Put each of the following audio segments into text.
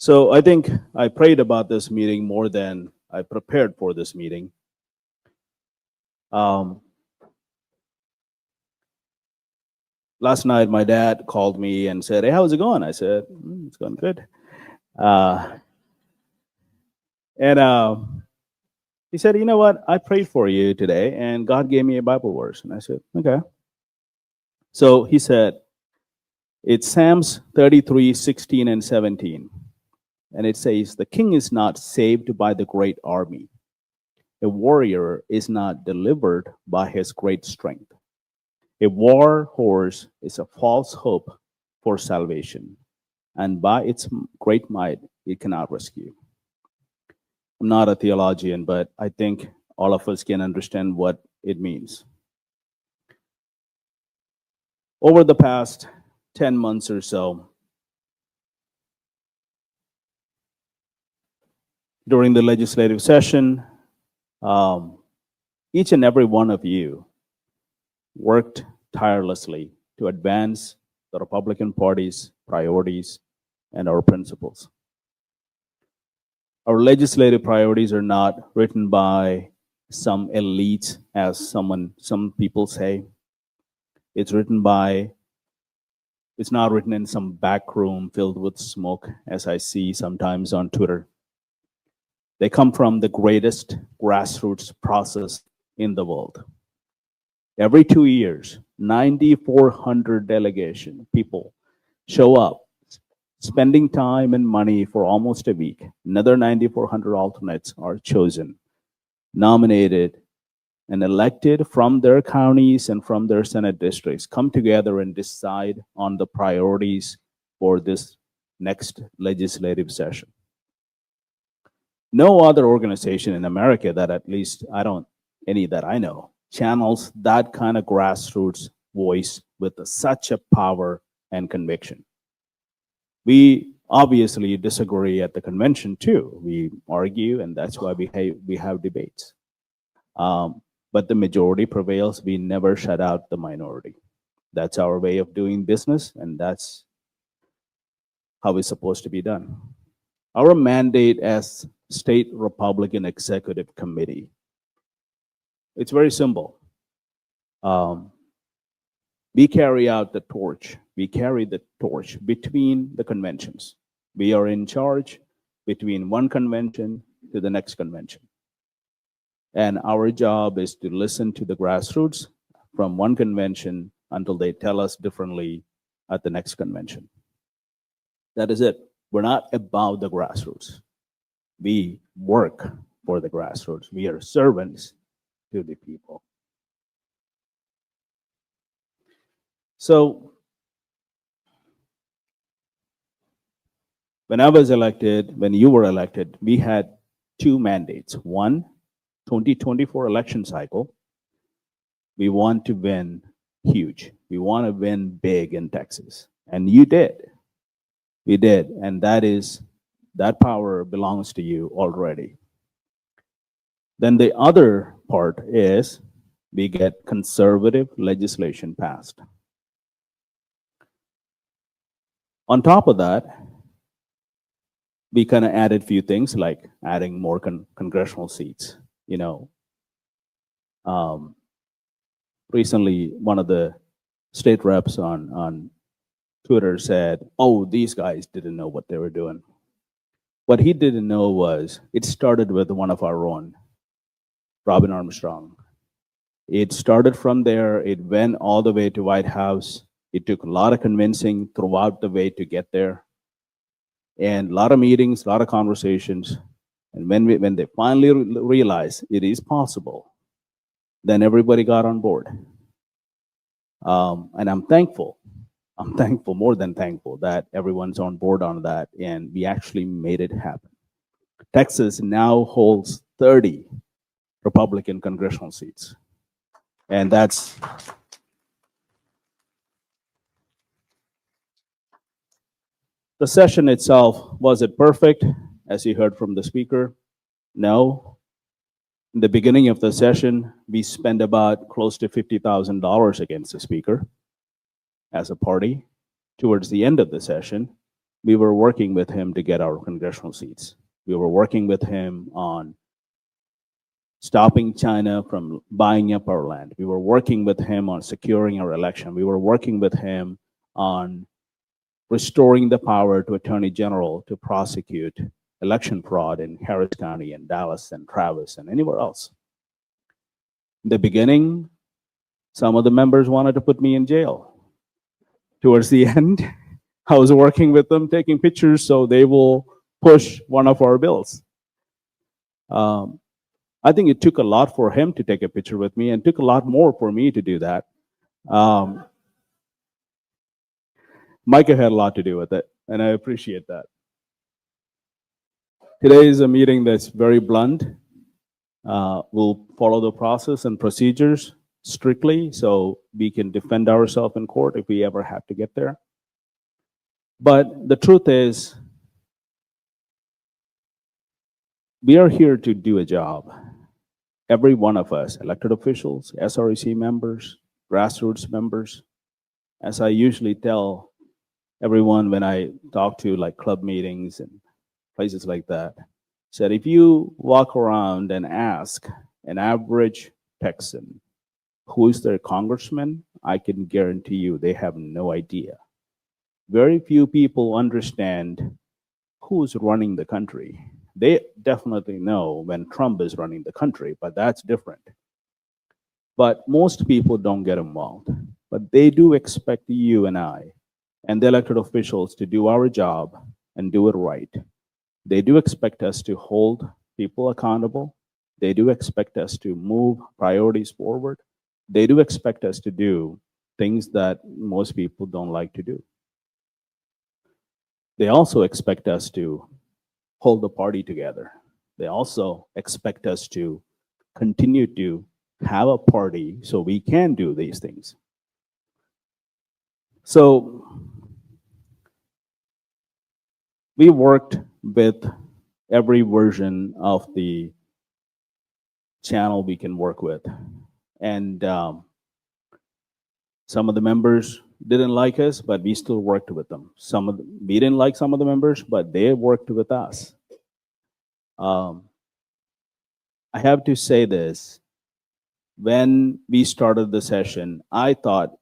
So I think I prayed about this meeting more than I prepared for this meeting. Um, Last night, my dad called me and said, "Hey, how's it going?" I said, "It's going good." Uh, and he said, "You know what? I prayed for you today, and God gave me a Bible verse." And I said, "Okay." So he said, it's Psalms 33, 16, and 17. And it says, "The king is not saved by the great army. A warrior is not delivered by his great strength. A war horse is a false hope for salvation, and by its great might, it cannot rescue." I'm not a theologian, but I think all of us can understand what it means. Over the past 10 months or so, during the legislative session, um, each and every one of you worked tirelessly to advance the Republican Party's priorities and our principles. Our legislative priorities are not written by some elites, as some people say. It's not written in some back room filled with smoke, as I see sometimes on Twitter. They come from the greatest grassroots process in the world. Every 2 years, 9,400 delegation people show up, spending time and money for almost a week. Another 9,400 alternates are chosen, nominated, and elected from their counties and from their Senate districts, come together and decide on the priorities for this next legislative session. No other organization in America that at least any that I know, channels that kind of grassroots voice with such a power and conviction. We obviously disagree at the convention too. We argue, and that's why we have debates. But the majority prevails. We never shut out the minority. That's our way of doing business, and that's how it's supposed to be done. Our mandate as State Republican Executive Committee, it's very simple. We carry out the torch. We carry the torch between the conventions. We are in charge between one convention to the next convention. And our job is to listen to the grassroots from one convention until they tell us differently at the next convention. That is it. We're not about the grassroots. We work for the grassroots. We are servants to the people. So when I was elected, when you were elected, we had two mandates. One, 2024 election cycle, we want to win huge. We want to win big in Texas. And you did. We did. And that power belongs to you already. Then the other part is we get conservative legislation passed. On top of that, we kind of added a few things like adding more congressional seats. Recently, one of the state reps on Twitter said, "Oh, these guys didn't know what they were doing." What he didn't know was it started with one of our own, Robin Armstrong. It started from there. It went all the way to White House. It took a lot of convincing throughout the way to get there, and a lot of meetings, a lot of conversations. And when they finally realized it is possible, then everybody got on board. And I'm thankful, more than thankful, that everyone's on board on that, and we actually made it happen. Texas now holds 30 Republican congressional seats. And that's the session itself. Was it perfect, as you heard from the speaker? No. In the beginning of the session, we spent about close to $50,000 against the speaker as a party. Towards the end of the session, we were working with him to get our congressional seats. We were working with him on stopping China from buying up our land. We were working with him on securing our election. We were working with him on restoring the power to Attorney General to prosecute election fraud in Harris County and Dallas and Travis and anywhere else. In the beginning, some of the members wanted to put me in jail. Towards the end, I was working with them, taking pictures so they will push one of our bills. I think it took a lot for him to take a picture with me and took a lot more for me to do that. Micah had a lot to do with it, and I appreciate that. Today is a meeting that's very blunt. We'll follow the process and procedures strictly so we can defend ourselves in court if we ever have to get there. But the truth is, we are here to do a job. Every one of us, elected officials, SREC members, grassroots members, as I usually tell everyone when I talk to like club meetings and places like that, said if you walk around and ask an average Texan who is their congressman, I can guarantee you they have no idea. Very few people understand who's running the country. They definitely know when Trump is running the country, but that's different. But most people don't get involved. But they do expect you and I and the elected officials to do our job and do it right. They do expect us to hold people accountable. They do expect us to move priorities forward. They do expect us to do things that most people don't like to do. They also expect us to hold the party together. They also expect us to continue to have a party so we can do these things. So we worked with every version of the channel we can work with. And some of the members didn't like us, but we still worked with them. We didn't like some of the members, but they worked with us. I have to say this. When we started the session, I thought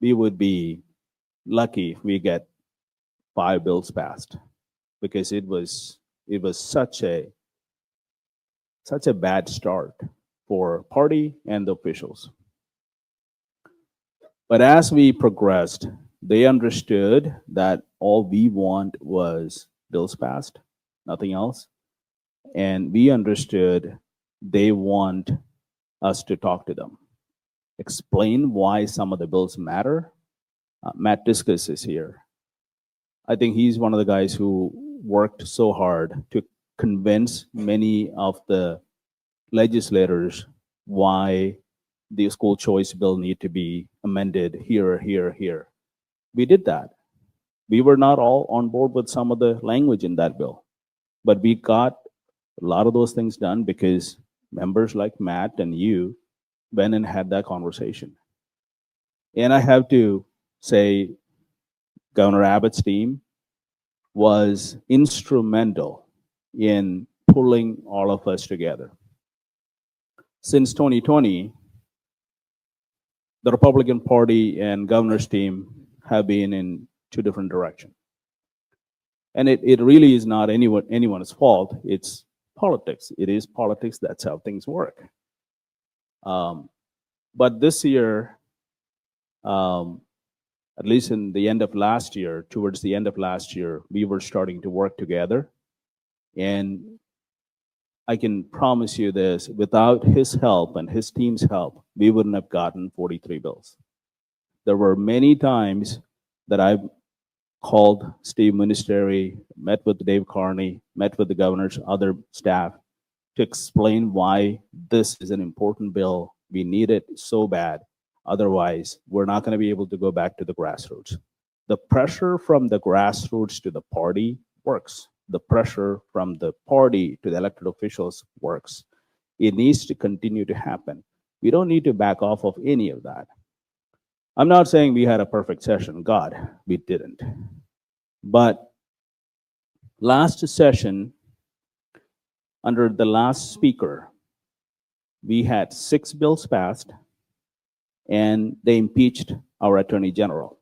we would be lucky if we get 5 bills passed, because it was such a bad start for party and the officials. But as we progressed, they understood that all we want was bills passed, nothing else. And we understood they want us to talk to them, explain why some of the bills matter. Matt Discus is here. I think he's one of the guys who worked so hard to convince many of the legislators why the school choice bill need to be amended here. We did that. We were not all on board with some of the language in that bill, but we got a lot of those things done because members like Matt and you went and had that conversation. And I have to say, Governor Abbott's team was instrumental in pulling all of us together. Since 2020, the Republican Party and governor's team have been in 2 different directions. And it really is not anyone's fault. It's politics. It is politics. That's how things work. But this year, at least in the end of last year, towards the end of last year, we were starting to work together. And I can promise you this, without his help and his team's help, we wouldn't have gotten 43 bills. There were many times that I've called Steve Ministeri, met with Dave Carney, met with the governor's other staff to explain why this is an important bill. We need it so bad. Otherwise, we're not going to be able to go back to the grassroots. The pressure from the grassroots to the party works. The pressure from the party to the elected officials works. It needs to continue to happen. We don't need to back off of any of that. I'm not saying we had a perfect session. God, we didn't. But Last session, under the last speaker, we had 6 bills passed, and they impeached our Attorney General.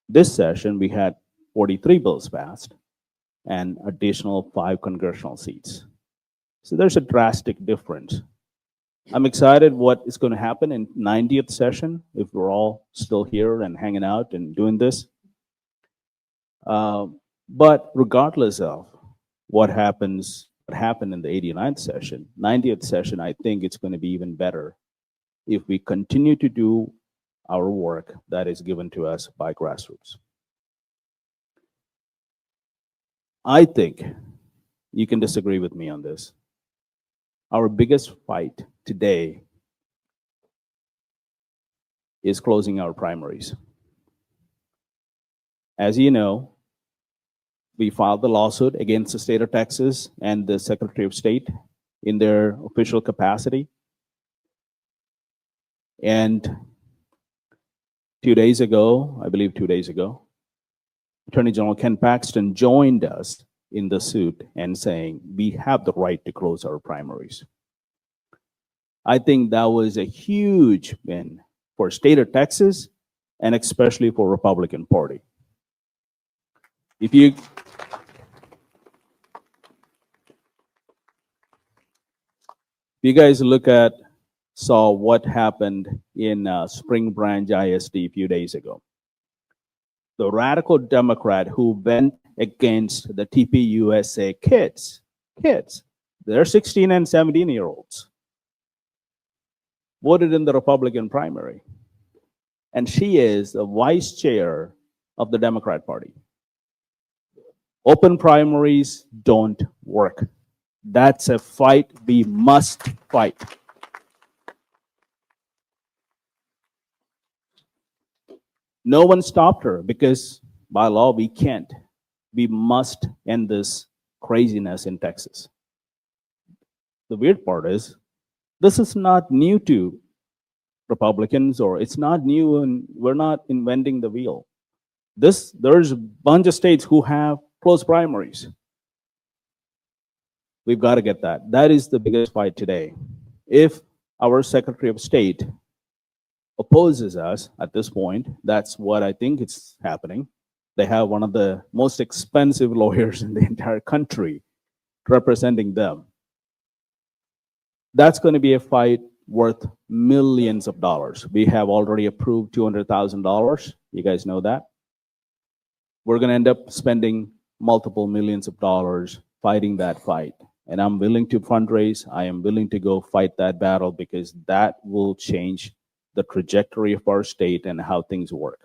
This session, we had 43 bills passed and additional 5 congressional seats. So there's a drastic difference. I'm excited what is going to happen in 90th session if we're all still here and hanging out and doing this. But regardless of what happened in the 89th session, 90th session, I think it's going to be even better if we continue to do our work that is given to us by grassroots. I think you can disagree with me on this. Our biggest fight today is closing our primaries. As you know, we filed the lawsuit against the state of Texas and the Secretary of State in their official capacity. And 2 days ago, I believe 2 days ago, Attorney General Ken Paxton joined us in the suit and saying, we have the right to close our primaries. I think that was a huge win for state of Texas and especially for Republican Party. If you guys saw what happened in Spring Branch ISD a few days ago, the radical Democrat who went against the TPUSA kids, they're 16 and 17-year-olds, voted in the Republican primary. And she is the vice chair of the Democrat Party. Open primaries don't work. That's a fight we must fight. No one stopped her because by law we can't. We must end this craziness in Texas. The weird part is, this is not new to Republicans, or it's not new, and we're not inventing the wheel. There's a bunch of states who have closed primaries. We've got to get that. That is the biggest fight today. If our Secretary of State opposes us at this point, that's what I think is happening. They have one of the most expensive lawyers in the entire country representing them. That's going to be a fight worth millions of dollars. We have already approved $200,000. You guys know that. We're going to end up spending multiple millions of dollars fighting that fight. And I'm willing to fundraise. I am willing to go fight that battle because that will change the trajectory of our state and how things work.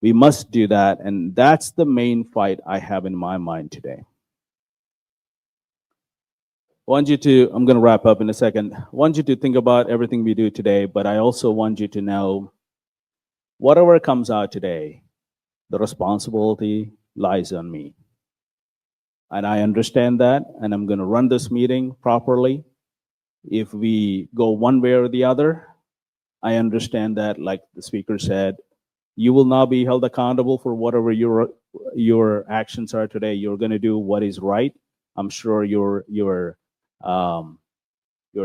We must do that, and that's the main fight I have in my mind today. I'm going to wrap up in a second. I want you to think about everything we do today, but I also want you to know whatever comes out today, the responsibility lies on me. And I understand that, and I'm going to run this meeting properly. If we go one way or the other, I understand that, like the speaker said, you will not be held accountable for whatever your actions are today. You're going to do what is right. I'm sure your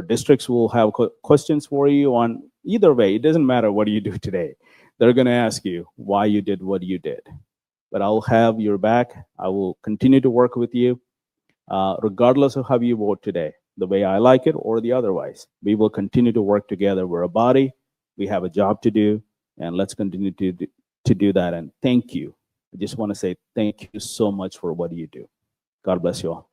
districts will have questions for you on either way. It doesn't matter what you do today. They're going to ask you why you did what you did. But I'll have your back. I will continue to work with you, regardless of how you vote today, the way I like it or the otherwise. We will continue to work together. We're a body. We have a job to do, and let's continue to do that. And thank you. I just want to say thank you so much for what you do. God bless you all.